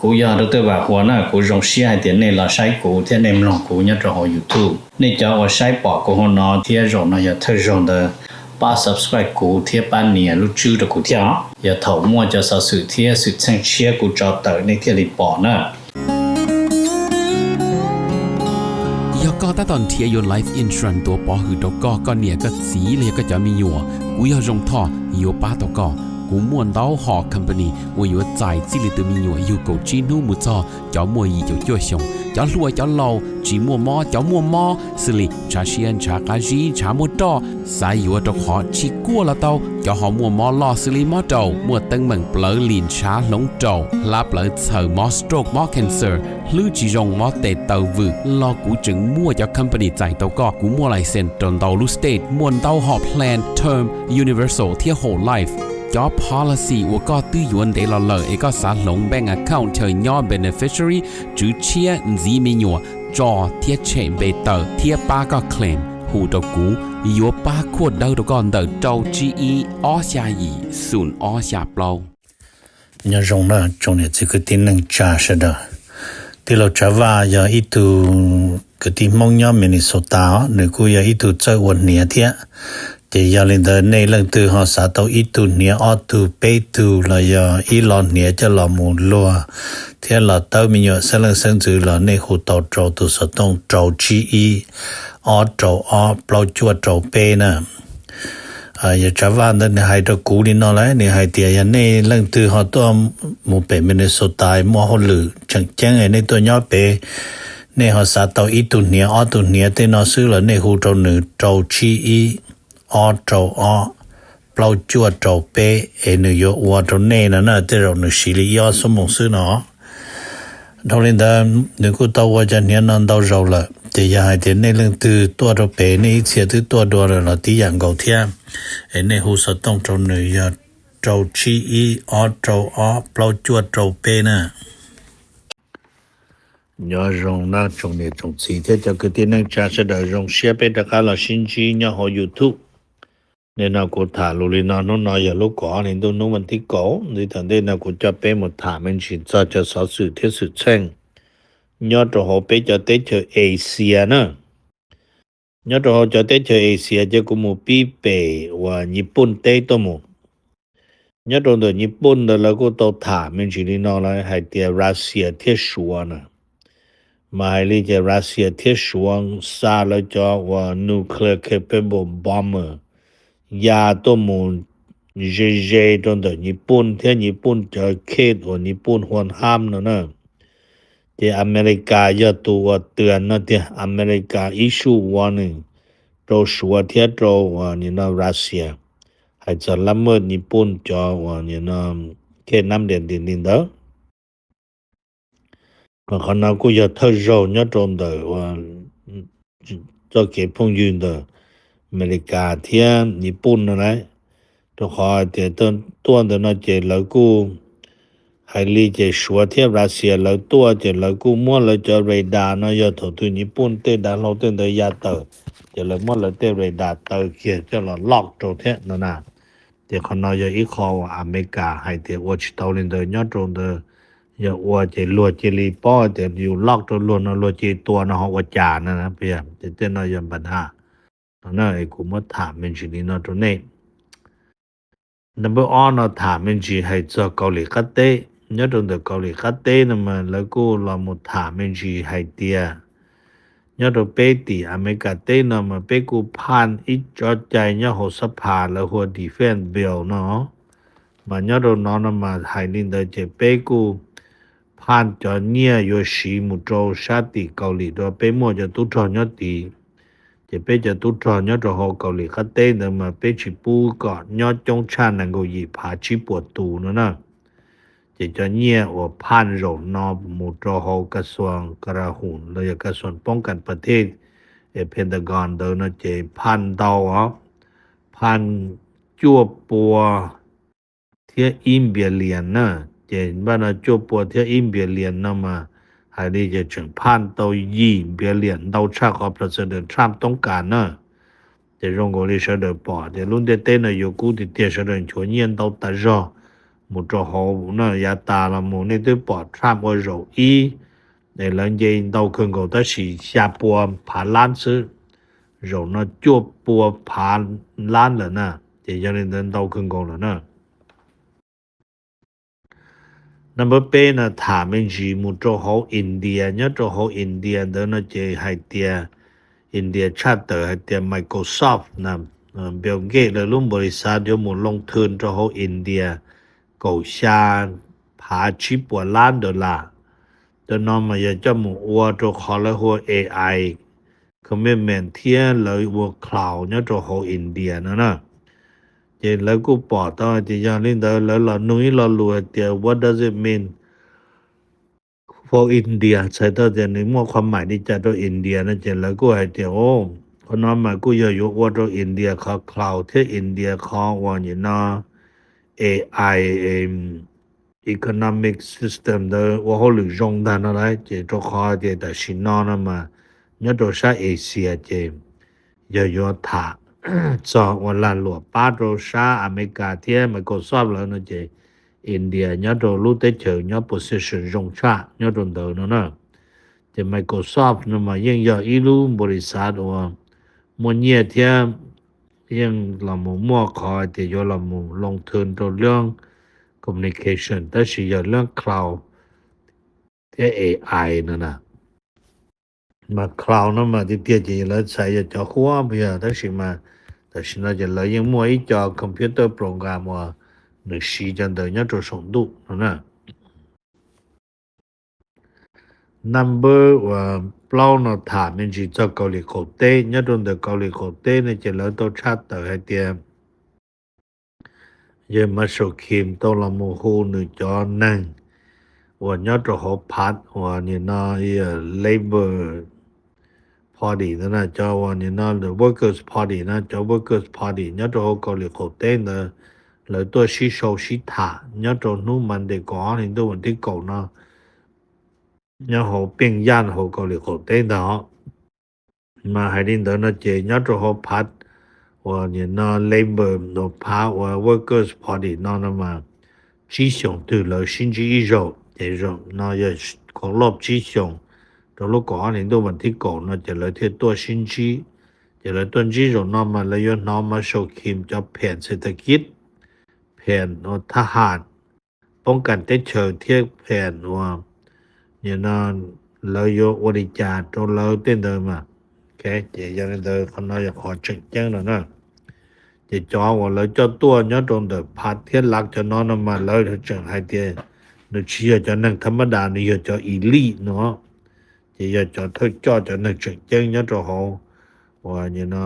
กูยาดตัวว่าหัวหน้ากูรงเสียเดี๋ยวนี้เราใช้กูเที่ยในมลองกูเนี่ยจะหอ YouTube นี่จะว่าใช้ปอกกูหัวนอเที่ยรงนะอย่าเธอรงเดป้า subscribe กูเที่ยป้านเนี่ยรู้ชื่อตะกูเที่ยอย่าเถามั่วจะสะสื่อเที่ยสุดแสงเชียกูจอเตอในเที่ยลิปอนะก็ตอนเทียยน Life Insurance ตัวปอหือตกก็เนี่ยก็สีเลยก็จะมีอยู่กูอยากจงท่ออยู่ป้าตกกูม่วนเต้าหอ company ว่าอยู่ใจจิลิตมีอยู่กูจีนูมุจอจ้ามัวยีจ้าจ้วชงจ้าลัวจ้าเหลาจีมัวมอจ้ามัวมอสิลิชาเชียนชากาจีชามัวตอสายอยู่ตกหอชิกัวละเต้าจ้าหอมัวมอลอสิลิมอเต้ามัวตึงเหมือนเปลือลินชาหลงเต้าลาเปลือเสือมอสโตรกมอ cancer ลือจีจงมอเตเต้าวืลอกูจึงมัวจ้า company ใจเต้าก็กูมัวไลเซนตนเต้าลูสเตทมัวเต้าหอ plan term universal เที่ย whole life job policy ว่าก็ตื้อยวนเดลเลอเอกสารลงแบงก์ account เธอย่อ beneficiary จื้อเชียจีมีหยัวจอเทียเชมเบเตอร์เทียป้าก็เคลมหูตกูยัวป้าขวดเดาตก่อนเดาเจ้า GE ออชายีศูนย์ออชาเปล่าเนี่ยจงนะจงเนี่ยคือที่นึงจ่าซะเด้อที่เราจะว่าอย่าอีตูก็ที่มองย่อมินิโซตานึกกูอย่าอีตูเจ้าวันเนี่ยเทียจะยาลินเดในเรื่องตัวหาสาตัวอีตูเนี่ยออตูเปตูละยาอีลอนเนี่ยจะละมูลัวเทียละเต้ามีอยู่เสลังเซิงจือละในหูเต้าโจตัวสต้องโจ GE ออโจออเปล่าจัวโจเปนะอย่าจะว่าในให้ตะกูนี่เนาะเลยนี่ให้เตียในเรื่องตัวหาตัวหมู่เป็นมินนิโซตามัวฮอลือจังแจ้งในตัวย่อเปในหาสาตัวอีตูเนี่ยออตูเนี่ยเตนอซื้อละในหูโจหนึ่งโจ GEออโจออเปล่าจัวโจเปนโยวัวโจเน่นะเตเราหนึ่งสิริยอสมองซื้อเนาะทอลินดานึกตัวว่าจะเนี่ยนั่นเราเราละจะอยากให้เห็นในเรื่องตัวเราเปในเสียตัวตัวเราที่อย่างเก่าเทียในหูสต้องโจหนึ่งยาโจชีอีออโจออเปล่าจัวโจเปนะยอรงนะจงเนี่ยจงสีเทจะคือที่นั่งจะเสดรงเสียไปตะการละสินจีเนี่ยหอ YouTube nên là cô thả lù lì nó nói giờ lúc có nên tôi nó vẫn thích có thì thằng đây là cô cho bé một thả mình chỉ cho sáu sự thiết sự tranh nhớ cho họ bé cho tết cho Asia nữa nhớ cho họ cho tết cho Asia cho cô một bi bể và Nhật tết tôi một nhớ cho được Nhật đó là cô tao thả mình chỉ đi nó là hay tiệt Russia thiết sủa nữa mà hay đi tiệt Russia thiết sủa xa là cho và nuclear capable bomberยาตัวมูลเจตอนเดญี่ปุ่นเที่ยญี่ปุ่นจะเขตของญี่ปุ่นหวนห้ามเนาะที่อเมริกาอย่าตัวเตือนเนาะที่อเมริกา issue warning โตชัวเที่ยโตว่านี่เนาะรัสเซียให้จะละเมิดญี่ปุ่นจอว่านี่เนาะเขตน้ำเด่นดินเด้อขณะกูอย่าเธอโจเนี่ยตรงเด้อว่าจะเก็บพงยืนเด้ออเมริกาเที่ยญี่ปุ่นนะตัวขอเดี๋ยวตัวเดี๋ยวน่ะเจแล้วกูให้ลีเจชัวเที่ยรัสเซียแล้วตัวเจแล้วกูมั่วแล้วจะเรดาร์นะอย่าถูกตัวญี่ปุ่นเตดาเราเตเดยาเตอเจแล้วมั่วแล้วเตเรดาร์เตอเขียนจะล็อกตัวเที่ยนั่นน่ะเดี๋ยวคนน้อยอีกขอว่าอเมริกาให้เดี๋ยวว่าชิตาลินเดยอดตรงเดอย่าว่าเจลัวเจลีป้อเดี๋ยวอยู่ล็อกตัวลัวนะลัวเจตัวนะฮะว่าจานะเพียงเจน้อยยันปัญหานะไอ้กูมาถามมันจีนี่นะตรงนี้ number 1นะถามมันจีให้เจอเกาหลีคัตเต้ยอดตรงเดเกาหลีคัตเต้นะมันแล้วกูเรามาถามมันจีให้เตียยอดตรงเปตีอเมริกาเต้นะมันเปกูผ่านอีจอดใจเนี่ยหัวสภาแล้วหัว defense bill เนาะมันยอดตรงนั้นนะมันให้ลินเดเจเปกูผ่านจอเนี่ยโยชิมุโจชาติเกาหลีตัวเปมัวจะตุทอนยอดตีจะไปจะตุทอนยอดหอเกาหลีคัตเต้นะมาไปชิปูก่อนยอดจงชานังกูยีผาชิปวดตูนะจะเนี่ยว่าผ่านโรงนอมุโจหอกระทรวงกลาโหมและกระทรวงป้องกันประเทศเพนทากอนเดินจะผ่านดาวผ่านจั่วปัวเที่ยอิมเบียเลียนนะเจนบ้านจั่วปัวเที่ยอิมเบียเลียนนะมาให้ได้จะถึงผ่านตัว20 billion ดาวชาของ President Trump ต้องการนะจะรงกอลิเชเดปอจะรุ่นเต้นอยู่กูติเตียเชเดชวนเย็นดาวตะจอ một trò hồ nó ya ta là một nên tôi bỏ tham ở rồi ý để lần gì đâu cần có tới chỉ xa bùa phá lan sư rồi nó chua bùa phá lan rồi nè thì cho nên đến đâu cần có rồi nè number B là thả mình chỉ một trò hồ India nhớ trò hồ India đó nó chỉ hai tia India Charter hai tia Microsoft nè Bill Gates là lúc bồi sát cho một lông thương trò hồ India cầu xa phá chí bùa lan đô la cho nó mà giờ cho một ua cho khó là hồ AI commitment thiên lợi ua cloud nhớ cho hồ India nữa nè thì lợi cũng bỏ to thì giờ lên đó lợi là núi là lùa thì what does it mean for India ใช่ตัวเดี๋ยวนี้มั่วความหมายที่จะตัวอินเดียนะเจแล้วก็ให้เดี๋ยวโอ้คนนั้นมาก็อยู่ว่าตัวอินเดียเขา cloud ที่อินเดียเขาว่าอยู่นะ AI economic system 的我好利用它那来这做好的的是那那么你都是 Asia 这要它做我烂落巴州沙อเมริกาที่มันก็สอบแล้วนะเจอินเดีย你都路得球你 position 用差你都得นะ这 Microsoft 那么ยัง要一路บริษัทว่ามันเนี่ยที่ยังเรามั่วขอที่要เราลงทุนตัวเรื่องcommunication แต่是有เรื่อง cloud ที่ AI นั่นน่ะมา cloud นั่นมาที่เตี้ยจีแล้วใช้จะหัวไปอ่ะแต่是มาแต่是那就了ยังมั่วอีจอ computer program ว่าหนึ่งสีจันเดียวจะส่งดูนั่นน่ะ number ว่าเปล่าเนาะถามมันจะเกาหลีโคเต้เนี่ยตรงเดียวเกาหลีโคเต้เนี่ยจะแล้วต้องชัดแต่ให้เตี้ยยังมาสุขีมต้องละมูหูหนึ่งจอนั่งว่าเนี่ยจะหอบพัดว่าเนี่ยน่าlabor party นั่นน่ะจะว่าเนี่ยน่า the workers party นะจะ workers party เนี่ยจะหอบเกาหลีโคเต้เนี่ยแล้วตัวชี้โชว์ชี้ถ่าเนี่ยจะนู่นมันเด็กก่อนนี่ตัววันที่เก่านะเนี่ยหอบเปลี่ยนย่านหอบเกาหลีโคเต้เนาะมาให้ดินเดินนะเจเนี่ยจะหอบพัดว่าเนี่ยน่า labor เนาะพาว่า workers party เนาะนะมาจีชงตัวเลย星期一日这种那也ของรอบจีชงตัวลูกก่อนนี่ตัววันที่ก่อนนะจะเลยที่ตัว星期จะเลยต้นจีชงเนาะมาเลยเนาะมาโชว์คิมจะแผนเศรษฐกิจแผนทหารป้องกันได้เชิงเทียบแผนว่าเนี่ยน่าเลยยกบริจาคตัวเราเต้นเดิมมาแค่เจยังเดินคนเราอยากขอแจ้งหน่อยนะจะจอว่าเราเจ้าตัวเนี่ยตรงเดิมพัดเทียนหลักจะนอนมาแล้วจะจังให้เตี้ยนึกเชื่อจะนั่งธรรมดานี่จะอีลีเนาะจะอยากจะทดจอจะนึกแจ้งเนี่ยจะเขาว่าเนี่ยนะ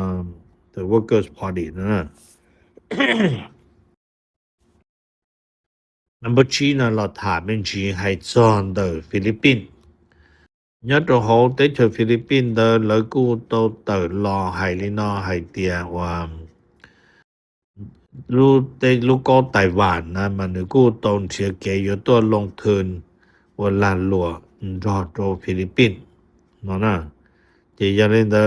the workers party นะ number 3นะเราถามเป็นจีให้จอนเดอฟิลิปปินส์nhớ trò hồ tới chơi Philippines đó lỡ cô tô tờ lò hay li no hay tia và lúc có Đài Loan na mà nếu cô tôn sẽ kể yếu tố lông thường và làn lụa rõ cho Philippines nó nè thì cho nên đó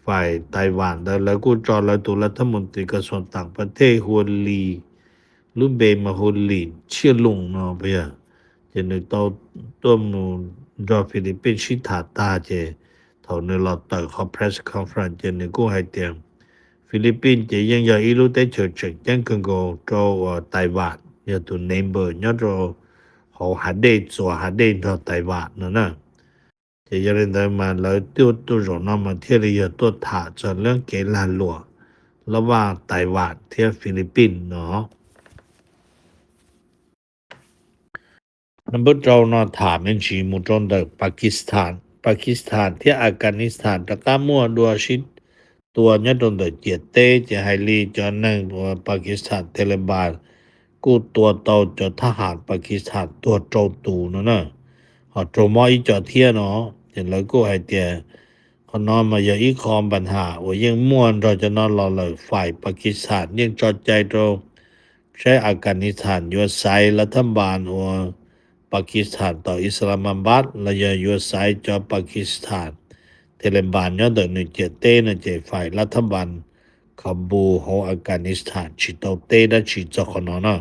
phải Đài Loan đó lỡ cô cho lỡ tụ là thâm môn tì cơ soạn tặng bà thế huôn lì lúc bề mà huôn lì chia lùng nó bây giờ cho nên tôi muốn do Philippines ชิถาตาเจเท่าในเราเตอเขา press conference เจในกู้ให้เตียงฟิลิปปินส์เจยังอย่าอีรู้ได้เฉิดยังกันก็โจไต้หวันอย่าตัว neighbor เนี่ยโจเขาหาได้ตัวหาได้ที่ไต้หวันนะเจยังได้มาแล้วตัวรองมาเที่ยวอย่าตัวถาจะเรื่องเกลาลัวระหว่างไต้หวันเที่ยวฟิลิปปินส์เนาะnumber 2นะถามเป็นชีมุจนเดปากีสถานที่อัฟกานิสถานตะกามัวดัวชิดตัวเนี่ยตนเดเจียเต้จะให้ลีจอนั่งตัวปากีสถานเทเลบาลกูตัวโตจอทหารปากีสถานตัวโจตูนะเขาโจมอีจอเทียเนาะเห็นแล้วกูให้เตียเขานอนมาอย่าอีคอมปัญหาว่ายังม่วนเราจะนอนรอเลยฝ่ายปากีสถานยังจอใจตรงใช้อัฟกานิสถานอยู่ไซรัฐบาลว่าปากีสถานต่ออิสลามาบัดและอยู่ไซจอปากีสถานเทเลบานเนี่ยเดินเจเต้นะเจฝ่ายรัฐบาลคาบูของอัฟกานิสถานชิโตเต้ได้ชิจอคนนะ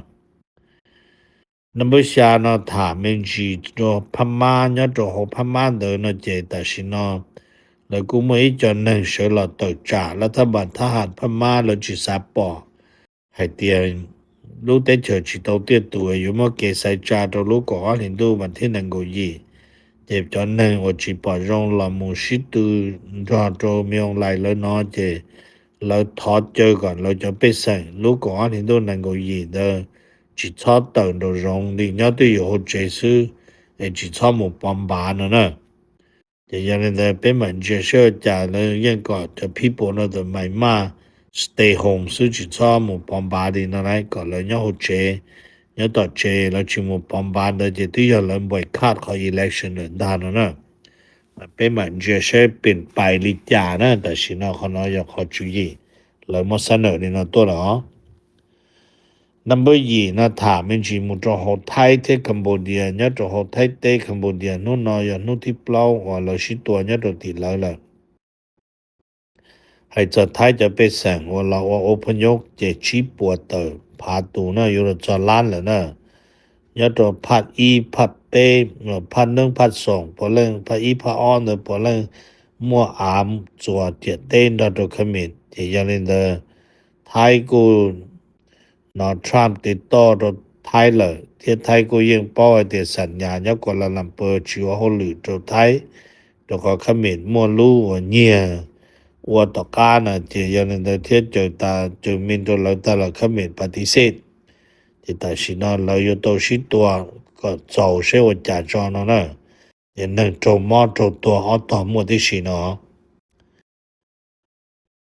number 下呢他们是做พม่าเนี่ย做好พม่าเดินเจแต่สิเนาะแล้วกูไม่จนนึงเสละต่อจ่ารัฐบาลทหารพม่าแล้วจิสาปอให้เตียนรู้แต่เฉยจิตเอาเตียตัวอยู่เมื่อเกษจ่าตัวรู้ก่อเห็นดูวันที่1กุยีเจ็บจนนึงว่าจิปอรงละมูชิตูรอโจเมียงไหลแล้วเนาะเจเราทอดเจอก่อนเราจะไปใส่รู้ก่อเห็นดู1กุยีเด้อchỉ cho tận đồ rong đi nhớ tới hồ chế sư chỉ cho một bom bà nữa thì cho nên là bên mình chế sơ trả là yên gọi the people nó được mày mà stay home sư chỉ cho một bom bà đi nó lại gọi là nhớ hồ chế nhớ tỏ chế là chỉ một bom bà đó thì tuy giờ là boycott khỏi election nữa nữa bên mình chế sơ bên bài lý trả nữa tại vì nó không nói họ chú ý là một sản nợ thì nó tốt đó number 2นะถามมันจิมุจโหไทยที่คัมโบเดียเนี่ยจโหไทยเตคัมโบเดียนู่นนอยนู่นที่เปล่าว่าเราชิตัวเนี่ยตัวติดแล้วล่ะให้จะไทยจะไปแสงว่าเราอพยพเจชีปวดเตอพาตูนะอยู่จะล้านแล้วนะเนี่ยตัวพัดอีพัดเตพัด1พัด2พอเรื่องพัดอีพัดอ้อนพอเรื่องมัวอามจัวเจเต้นตัวขมิดที่ยังเล่นเดไทยกูนอทรัมป์ติดต่อรถไทยเลยที่ไทยก็ยังป้อยแต่สัญญาณกว่าละลำเปอร์ชิวโฮลือตัวไทยแล้วก็เขมรมัวรู้ว่าเนี่ยว่าต่อการน่ะที่ยังในเทียเจอตาเจอมินตัวเราแต่ละเขมรปฏิเสธที่แต่สินเราอยู่ตัวชิตัวก็เจ้าเสวจ่าจอนะอย่างนั้นโจมอโจตัวเอาต่อหมดที่สินะ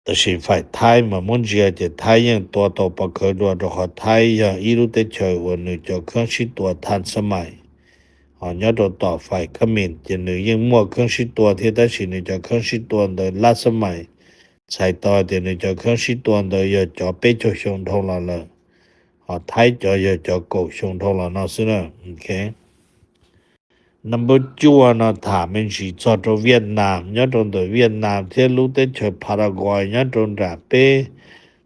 แต่สิฝ่ายไทยมามุ่งเจียจะไทยยังตัวต่อประเคยตัวตัวของไทยยังอีรู้แต่เฉยวันหนึ่งจะเครื่องชิดตัวทันสมัยยอดตัวต่อฝ่ายขมิ้นจะหนึ่งยังมั่วเครื่องชิดตัวที่ได้สิหนึ่งจะเครื่องชิดตัวโดยล้าสมัยใช้ต่อเดี๋ยวหนึ่งจะเครื่องชิดตัวโดยจะเป้จชงทองละเลยไทยจะโกชงทองละนะซึ่งโอเค number 2นะถามมันสิจอดเวียดนามยอดตัวเวียดนามที่รู้แต่เฉยพารากวัยยอดตรงราเป้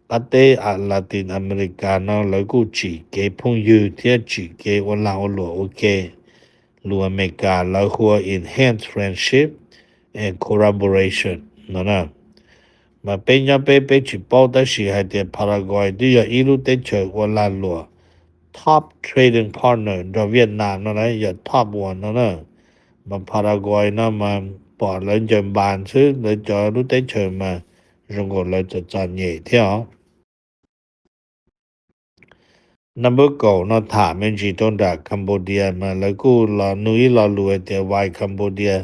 ประเทศลาตินอเมริกานะแล้วก็จีเกพงยูที่จีเกวันลาวหลัวโอเคลัวอเมริกาแล้วหัว enhance friendship and collaboration นะมาเป็นยาเป้จิปอได้สิให้เดพารากวัยที่อีรู้แต่เฉยวันลาวหลัวtop trading partner ของเวียดนามนะอย่า top one นะมาพารากวัยนะมาปอดแล้วจะบานซื้อแล้วจะรู้ได้เชิญมาจงก็เลยจะจันใหญ่เที่ยว number 9นะถามมันจีต้นจากคัมโบเดียมาแล้วก็ลอนุยลอรวยแต่ why Cambodia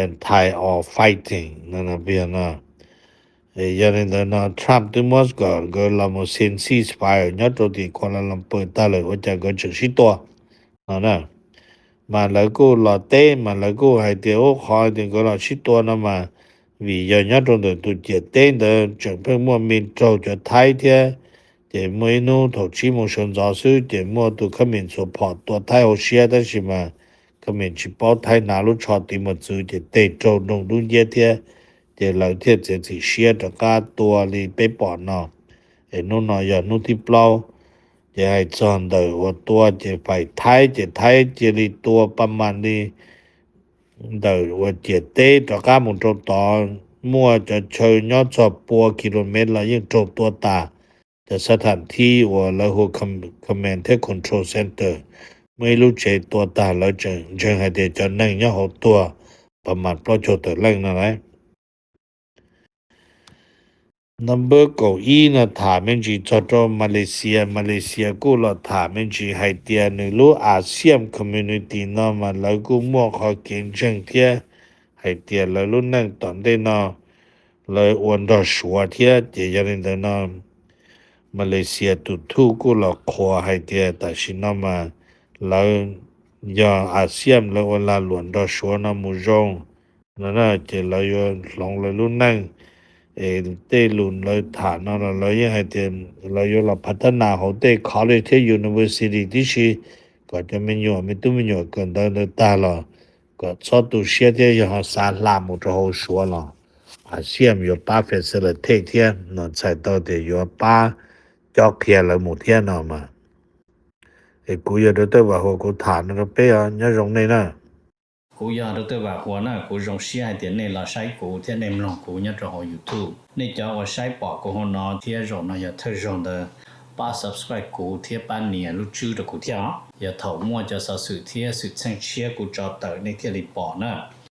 and Thai are fighting นั่นเพียงนะอย่างนี้นะทรัมป์ที่มอสก็เรามาเซ็นซีสไฟร์เนี่ยตัวที่ควาลาลัมเปอร์ตาเลยว่าจะก็จะชิตัวนะมาแล้วก็เราเต้มาแล้วก็ให้เดี๋ยวขอเดี๋ยวก็เราชิตัวนะมาวิญญาณตัวเดินตัวเจเต้เดินจนเพิ่งมัวมินโจจะไทยเทียเดี๋ยวมัวนู้ถูกชิมชนจอซื้อเดี๋ยวมัวตัวขมิ้นสุพอตัวไทยโอเชียได้ใช่ไหมขมิ้นชิปอไทยนาลุชอติมาซื้อเดี๋ยวเต้โจลงดุนเยเทียเดี๋ยวเราเทียบจะสิเชียตะกาตัวลีไปปอดเนาะนู่นเนาะอย่านู่นที่เปล่าจะให้จอนเดอว่าตัวจะไปไทยจะลีตัวประมาณนี้เดอว่าเจเต้ตะกามุนโจตอนมั่วจะเชิญยอดจอบปัวกิโลเมตรละยิ่งโจตัวตาแต่สถานที่ว่าแล้วหัวcommand control center ไม่รู้ใจตัวตาแล้วจึงให้เดี๋ยวจะนั่งยอดตัวประมาณเพราะโจตัวแรงนั่นแหละnumber 9นะถามมันจีจอดมาเลเซียกูละถามมันจีให้เตียนรู้อาเซียน community นะมาแล้วกูมั่วขอเก่งจังเทียให้เตียแล้วรู้นั่งตอนได้นะเลยอวนดอชัวเทียเจียยันเดนะมาเลเซียทุกกูละขอให้เตียแต่ชินะมาแล้วยาอาเซียนแล้วเวลาหลวนดอชัวนะมุจงนั่นเจแล้วยลองเลยรู้นั่งเต้ลุนเลยฐานนะเรายังให้เต็มเราอยู่เราพัฒนาของเต้ college university ที่ชีก็จะไม่อยู่ไม่ต้องไม่อยู่กันได้ตาละก็ชอบตัวเสียที่ยังสารลามุจะเอาชัวละอาเซียนอยู่ป้าเฟสเลยเทเทียนใช้ตัวเดียวป้าจอกเทียนเลยหมดเทียนออกมา กูอย่าได้แต่ว่าหัวกูฐานก็เป้อ่ะอย่ารงในน่ะกูอยากได้ว่าหัวน่ะกูรงเสียเดี๋ยวนี้เราใช้กูที่ในมลองกูเนี่ยจะหอ YouTube นี่จะว่าใช้ปอกกูหัวนอที่รงน่ะอย่าเธอรง的ป้า subscribe กูที่ป้าเนี่ยรู้ชื่อ的กูที่อย่าถอมั่วจะสะสื่อที่สุดเชิงเชียกูจอเตอในที่รีปอน่ะ